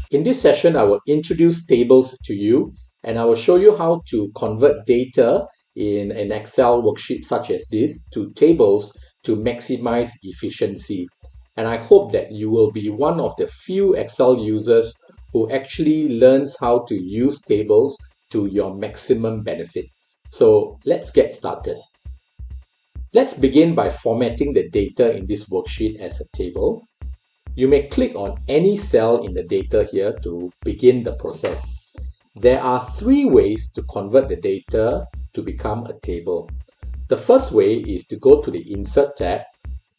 In this session, I will introduce tables to you and I will show you how to convert data in an Excel worksheet such as this to tables to maximize efficiency. And I hope that you will be one of the few Excel users who actually learns how to use tables to your maximum benefit. So let's get started. Let's begin by formatting the data in this worksheet as a table. You may click on any cell in the data here to begin the process. There are three ways to convert the data to become a table. The first way is to go to the Insert tab,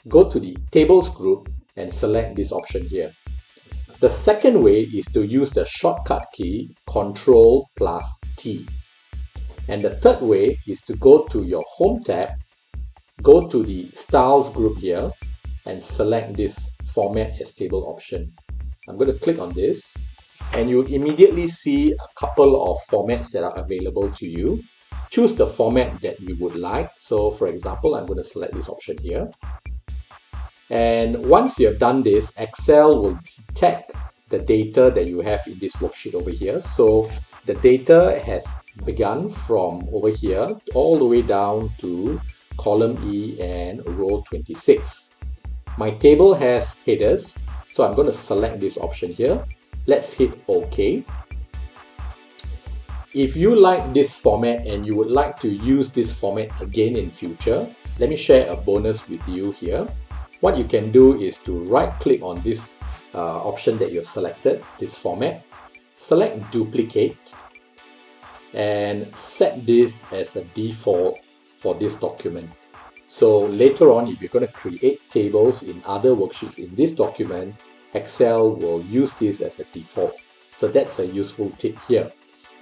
go to the Tables group and select this option here. The second way is to use the shortcut key Ctrl plus T. And the third way is to go to your Home tab, go to the Styles group here and select this Format as Table option. I'm going to click on this and you'll immediately see a couple of formats that are available to you. Choose the format that you would like. So for example, I'm going to select this option here. And once you have done this, Excel will detect the data that you have in this worksheet over here. So the data has begun from over here all the way down to column E and row 26. My table has headers, so I'm going to select this option here. Let's hit OK. If you like this format and you would like to use this format again in future, let me share a bonus with you here. What you can do is to right click on this option that you have selected, this format, select duplicate and set this as a default for this document. So later on, if you're going to create tables in other worksheets in this document, Excel will use this as a default. So that's a useful tip here.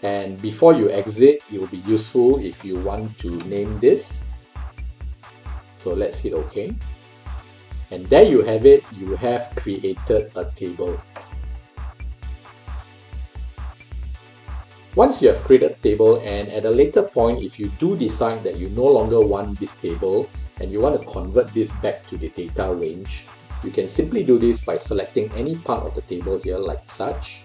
And before you exit, it will be useful if you want to name this. So let's hit OK. And there you have it. You have created a table. Once you have created a table and at a later point, if you do decide that you no longer want this table and you want to convert this back to the data range, you can simply do this by selecting any part of the table here like such.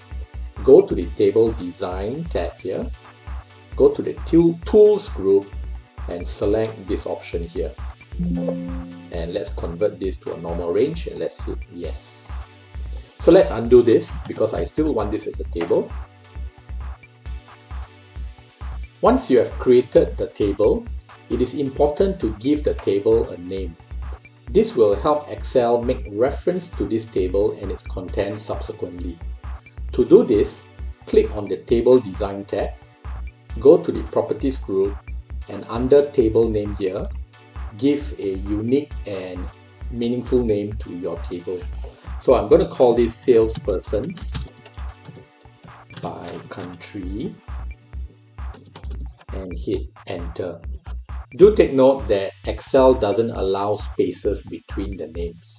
Go to the Table Design tab here, go to the Tools group and select this option here. And let's convert this to a normal range and let's hit yes. So let's undo this because I still want this as a table. Once you have created the table, it is important to give the table a name. This will help Excel make reference to this table and its contents subsequently. To do this, click on the Table Design tab, go to the Properties group and under Table Name here, give a unique and meaningful name to your table. So I'm going to call this Salespersons by Country and hit enter. Do take note that Excel doesn't allow spaces between the names.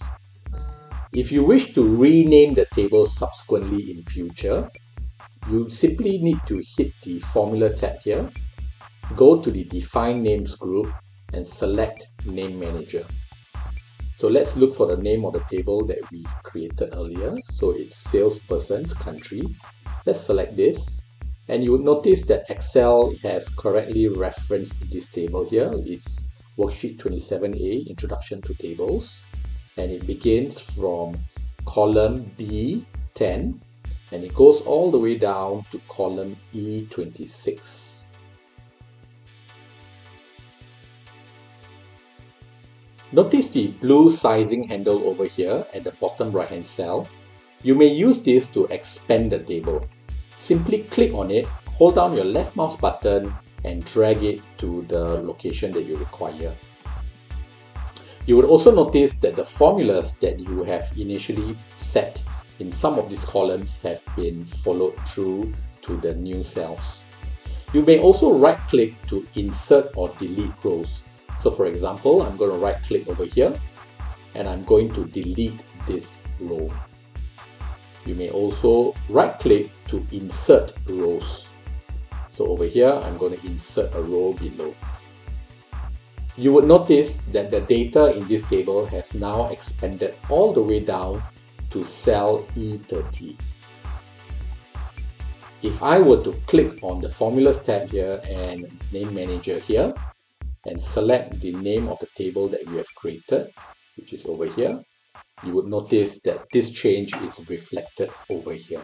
If you wish to rename the table subsequently in future, you simply need to hit the Formula tab here, go to the Define Names group and select Name Manager. So let's look for the name of the table that we created earlier. So it's Salespersons Country. Let's select this. And you will notice that Excel has correctly referenced this table here. It's Worksheet 27A, Introduction to Tables. And it begins from column B10 and it goes all the way down to column E26. Notice the blue sizing handle over here at the bottom right hand cell. You may use this to expand the table. Simply click on it, hold down your left mouse button and drag it to the location that you require. You would also notice that the formulas that you have initially set in some of these columns have been followed through to the new cells. You may also right click to insert or delete rows. So for example, I'm going to right click over here and I'm going to delete this row. You may also right click to insert rows. So over here, I'm going to insert a row below. You would notice that the data in this table has now expanded all the way down to cell E30. If I were to click on the Formulas tab here and Name Manager here, and select the name of the table that we have created, which is over here, you would notice that this change is reflected over here.